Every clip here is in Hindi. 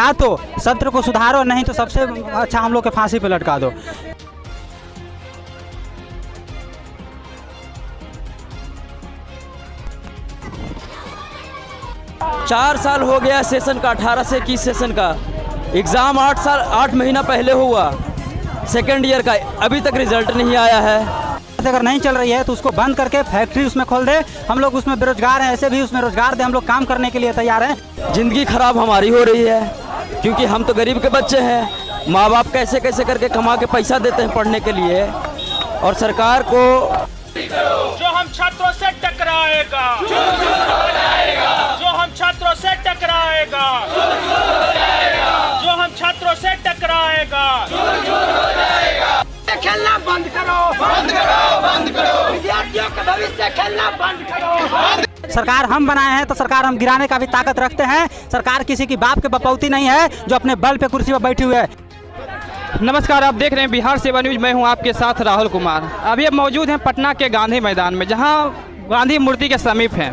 या तो सत्र को सुधारो, नहीं तो सबसे अच्छा हम लोग के फांसी पे लटका दो। चार साल हो गया सेशन का, 18 से 21 सेशन का एग्ज़ाम 8 महीना पहले हुआ सेकेंड ईयर का, अभी तक रिजल्ट नहीं आया है। अगर नहीं चल रही है तो उसको बंद करके फैक्ट्री उसमें खोल दे। हम लोग उसमें बेरोजगार हैं, ऐसे भी उसमें रोजगार दे, हम लोग काम करने के लिए तैयार हैं। ज़िंदगी खराब हमारी हो रही है क्योंकि हम तो गरीब के बच्चे हैं। माँ बाप कैसे कैसे करके कमा के पैसा देते हैं पढ़ने के लिए, और सरकार को जो हम छात्रों से टकराएगा, जो हम छात्रों से टकराएगा, जो हम छात्रों से टकराएगा, खेलना बंद करो, बंद करो, बंद करो, विद्यार्थियों का भविष्य खेलना बंद करो। सरकार हम बनाए हैं तो सरकार हम गिराने का भी ताकत रखते हैं। सरकार किसी की बाप के बपौती नहीं है जो अपने बल पे कुर्सी पर बैठी हुई है। नमस्कार, आप देख रहे हैं बिहार सेवा न्यूज। मैं हूं आपके साथ राहुल कुमार। अभी अब मौजूद हैं पटना के गांधी मैदान में, जहां गांधी मूर्ति के समीप हैं,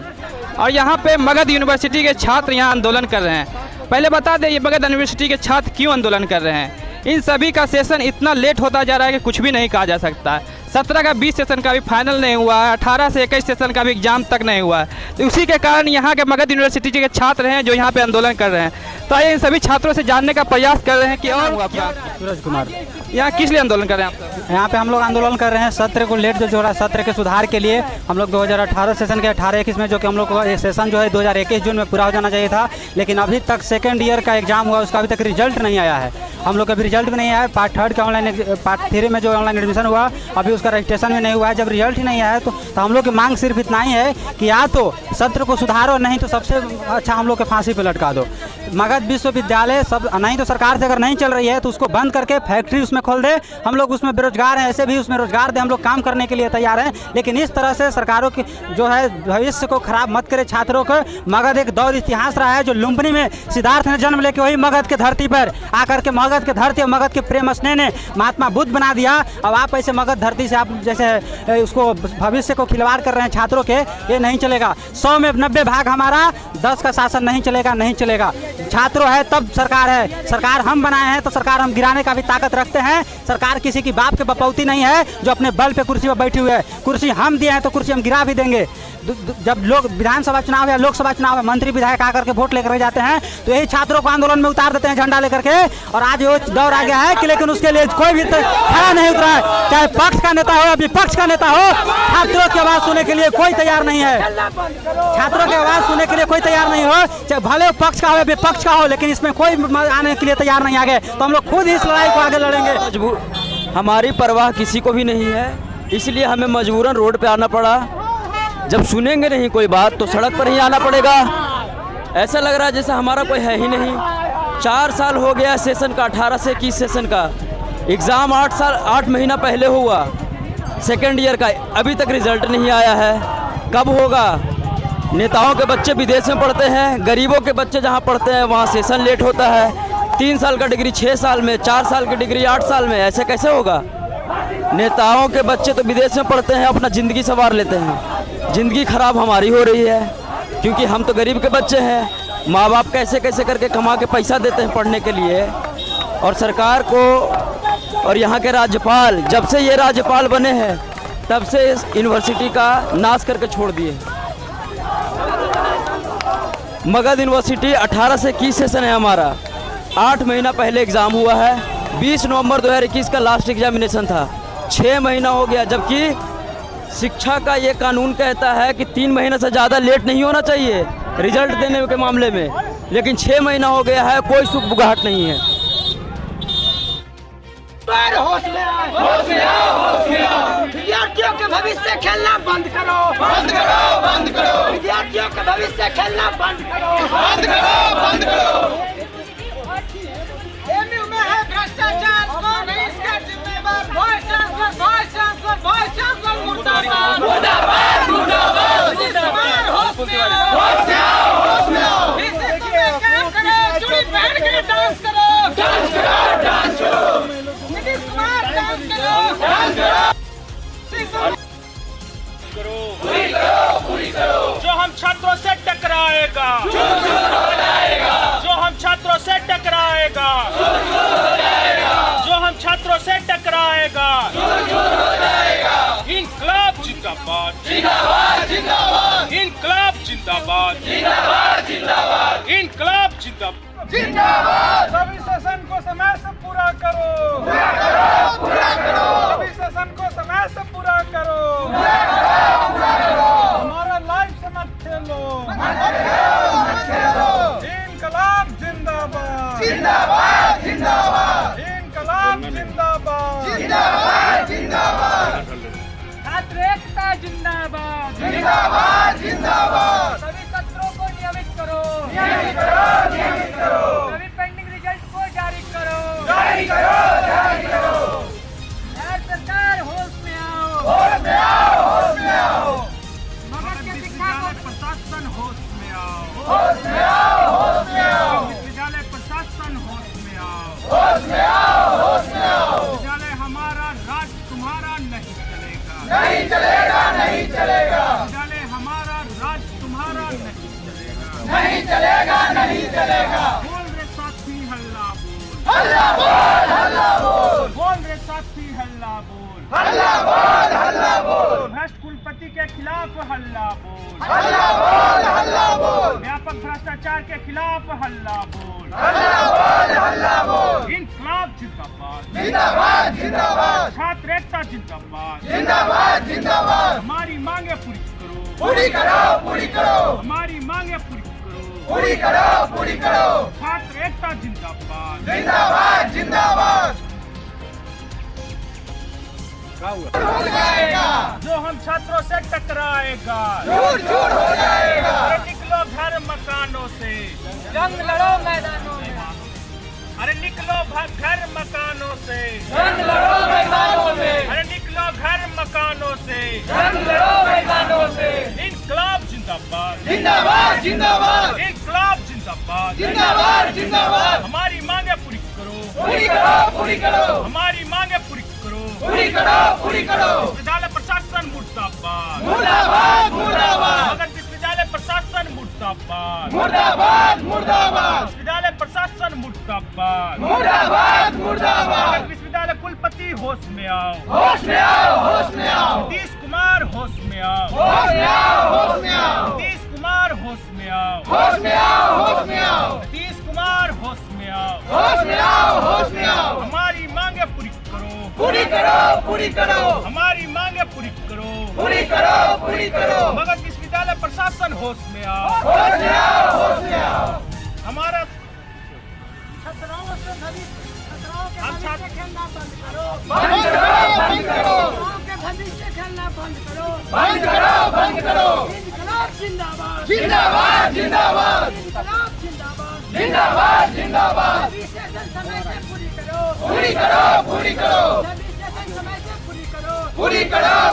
और यहां पे मगध यूनिवर्सिटी के छात्र यहां आंदोलन कर रहे हैं। पहले बता दें, ये मगध यूनिवर्सिटी के छात्र क्यों आंदोलन कर रहे हैं। इन सभी का सेशन इतना लेट होता जा रहा है कि कुछ भी नहीं कहा जा सकता। 17 का 20 सेशन का भी फाइनल नहीं हुआ है, 18 से 21 सेशन का भी एग्जाम तक नहीं हुआ है। तो उसी के कारण यहाँ के मगध यूनिवर्सिटी के छात्र हैं जो यहाँ पे आंदोलन कर रहे हैं। तो आइए इन सभी छात्रों से जानने का प्रयास कर रहे हैं कि और हुआ अपना सूरज कुमार, यहाँ किस लिए आंदोलन कर रहे हैं आप? यहाँ पे हम लोग आंदोलन कर रहे हैं सत्र को लेट जो हो रहा है, सत्र के सुधार के लिए। हम लोग 2018 सेशन के 18-21 में, जो कि हम लोग को सेशन जो है 2021 जून में पूरा हो जाना चाहिए था, लेकिन अभी तक सेकेंड ईयर का एग्जाम हुआ, उसका अभी तक रिजल्ट नहीं आया है। हम लोग का अभी रिजल्ट भी नहीं आया है। पार्ट 3 का पार्ट 3 में जो ऑनलाइन एडमिशन हुआ, अभी उसका रजिस्ट्रेशन भी नहीं हुआ है। जब रिजल्ट ही नहीं आया है तो हम लोग की मांग सिर्फ इतना ही है कि या तो सत्र को सुधारो, नहीं तो सबसे अच्छा हम लोग के फांसी पे लटका दो। मगध विश्वविद्यालय सब नहीं तो सरकार से अगर नहीं चल रही है तो उसको बंद करके फैक्ट्री उसमें खोल दे। हम लोग उसमें बेरोजगार हैं, ऐसे भी उसमें रोजगार दे, हम लोग काम करने के लिए तैयार हैं। लेकिन इस तरह से सरकारों की जो है भविष्य को खराब मत करे छात्रों को। मगध एक दौर इतिहास रहा है जो लुम्बिनी में सिद्धार्थ ने जन्म लेके वही मगध के धरती पर आकर के मगध के धरती और मगध के प्रेम स्नेह ने महात्मा बुद्ध बना दिया। अब आप ऐसे मगध धरती से आप जैसे उसको भविष्य को खिलवाड़ कर रहे हैं छात्रों के, ये नहीं चलेगा। 100 में 90 भाग हमारा, 10 का शासन नहीं चलेगा, नहीं चलेगा। छात्रों है तब सरकार है। सरकार हम बनाए हैं तो सरकार हम गिराने का भी ताकत रखते हैं। सरकार किसी की बाप के बपौती नहीं है जो अपने बल पे कुर्सी पर बैठी हुई है। कुर्सी हम दिए हैं तो कुर्सी हम गिरा भी देंगे। जब लोग विधानसभा चुनाव या लोकसभा चुनाव में मंत्री विधायक आकर के वोट लेकर जाते हैं तो यही छात्रों को आंदोलन में उतार देते हैं झंडा लेकर के। और आज वो दौर आ गया है कि लेकिन उसके लिए कोई भी खड़ा नहीं उतरा है, चाहे पक्ष का नेता हो या विपक्ष का नेता हो। छात्रों की आवाज़ सुनने के लिए कोई तैयार नहीं है। छात्रों की आवाज़ सुनने के लिए कोई तैयार नहीं हो, चाहे भले पक्ष का हो या विपक्ष का हो, लेकिन इसमें कोई आने के लिए तैयार नहीं आगे। तो हम लोग खुद इस लड़ाई को आगे लड़ेंगे। हमारी परवाह किसी को भी नहीं है, इसलिए हमें मजबूरन रोड पे आना पड़ा। जब सुनेंगे नहीं कोई बात तो सड़क पर ही आना पड़ेगा। ऐसा लग रहा है जैसे हमारा कोई है ही नहीं। 4 साल हो गया सेशन का, 18 से 21 सेशन का एग्ज़ाम 8 महीना पहले हुआ सेकेंड ईयर का, अभी तक रिजल्ट नहीं आया है। कब होगा? नेताओं के बच्चे विदेश में पढ़ते हैं, गरीबों के बच्चे जहाँ पढ़ते हैं वहाँ सेशन लेट होता है। 3 साल का डिग्री 6 साल में, 4 साल की डिग्री 8 साल में, ऐसे कैसे होगा? नेताओं के बच्चे तो विदेश में पढ़ते हैं, अपना ज़िंदगी संवार लेते हैं। ज़िंदगी खराब हमारी हो रही है क्योंकि हम तो गरीब के बच्चे हैं। माँ बाप कैसे कैसे करके कमा के पैसा देते हैं पढ़ने के लिए, और सरकार को और यहाँ के राज्यपाल जब से ये राज्यपाल बने हैं तब से इस यूनिवर्सिटी का नाश करके छोड़ दिए। मगध यूनिवर्सिटी 18 से 21 सेशन है हमारा, 8 महीना पहले एग्ज़ाम हुआ है। 20 नवंबर 2021 का लास्ट एग्जामिनेशन था। 6 महीना हो गया, जबकि शिक्षा का ये कानून कहता है कि 3 महीने से ज़्यादा लेट नहीं होना चाहिए रिजल्ट देने के मामले में, लेकिन 6 महीना हो गया है, कोई सुख बुगाहट नहीं है। विद्यार्थियों के भविष्य खेलना बंद करो, बंद करो, बंद करो, विद्यार्थियों के भविष्य खेलना बंद करो, बंद करो, बंद करो। एमयू में है भ्रष्टाचार, कौन है इसका जिम्मेदार? Vice chancellor, vice chancellor, vice chancellor मुर्दाबाद, मुर्दाबाद, मुर्दाबाद, मुर्दाबाद। होश में आओ, होश में आओ, होश में आओ। इसी तुम्हें क्या करो, चूड़ी पहन के डांस करो, डांस करो, डांस करो। नीतीश कुमार डांस करो, डांस करो। पूरी करो, पूरी करो। जो हम छात्रों से टकराएगा, जो हम छात्रों से टकराएगा, जिंदाबाद जिंदाबाद जिंदाबाद इनकलाब जिंदाबाद जिंदाबाद जिंदाबाद इनकलाब जिंदाबाद जिंदाबाद सभी सेशन को समय से पूरा करो सभी सेशन को समय से पूरा करो हमारा लाइफ से मत खेलो इनकलाब जिंदाबाद जिंदाबाद जिंदाबाद इनकलाब जिंदाबाद जिंदाबाद जिंदाबाद छात्र एकता जिंदाबाद जिंदाबाद जिंदाबाद सभी सत्रों को नियमित करो सभी पेंडिंग रिजल्ट को जारी करो सरकार होश में आओ मगध के शिक्षा को प्रशासन होश में आओ विद्यालय प्रशासन होश में आओ विद्यालय हमारा राज तुम्हारा नहीं चलेगा विद्यालय हमारा राज तुम्हारा नहीं चलेगा बोल रे साथी हल्ला बोल रे साथी हल्ला बोल भ्रष्ट कुलपति के खिलाफ हल्ला बोल व्यापक भ्रष्टाचार के खिलाफ हल्ला बोल इनकलाब जिंदाबाद छात्र एकता जिंदाबाद हमारी मांगे पूरी करो हमारी मांगे पूरी करो छात्र एकता जिंदाबाद जो हम छात्रों से टकराएगा झूठ हो जाएगा निकलो घर मकानों से जंग लड़ो मैदानों में अरे निकलो घर मकानों से जंग लड़ो मैदानों में अरे निकलो घर मकानों से जंग लड़ो मैदानों से इनकलाब जिंदाबाद इनकलाब जिंदाबाद हमारी मांगे पूरी करो हमारी मांगे पूरी करो विश्वविद्यालय प्रशासन मुर्दाबाद मगध विश्वविद्यालय प्रशासन मुर्दाबाद विश्वविद्यालय प्रशासन मुर्दाबाद मगध विश्वविद्यालय कुलपति होश में आओ नीतीश कुमार होश में आओ नीतीश कुमार होश में आओ नीतीश कुमार होश में आओ हमारी मांगे पूरी करो हमारी मांगे पूरी करो मगध विश्वविद्यालय प्रशासन होश में आओ हमारा छात्राओं से भविष्य खेलना बंद करो भविष्य खेलना बंद करो इनकलाब जिंदाबाद सेशन समय से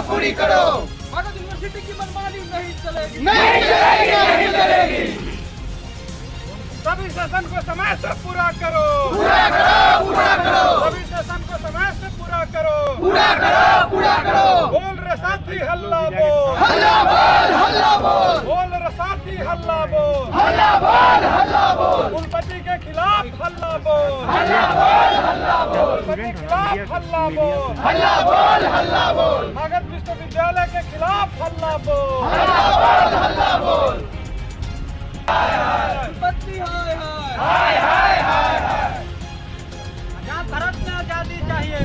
पूरी करो मगध यूनिवर्सिटी की मनमानी नहीं चलेगी सभी सेशन को समय से पूरा करो सभी सेशन को समय से पूरा करो बोल रे साथी हल्ला बोल रे साथी हल्ला बोल कुलपति के खिलाफ हल्ला बोल कुलपति के खिलाफ हल्ला बोल मगध विश्वविद्यालय के खिलाफ हल्ला बोल यहाँ भारत में आजादी चाहिए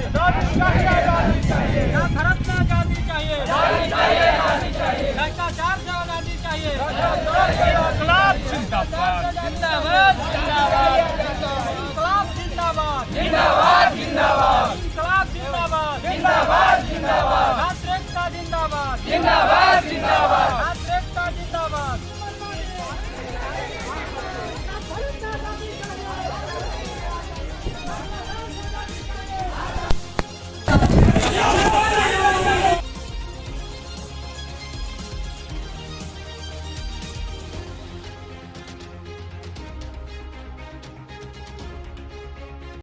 यहाँ भारत में आजादी चाहिए भ्रष्टाचार से आजादी चाहिए इनकलाब जिंदाबाद इनकलाब जिंदाबाद छात्र एकता जिंदाबाद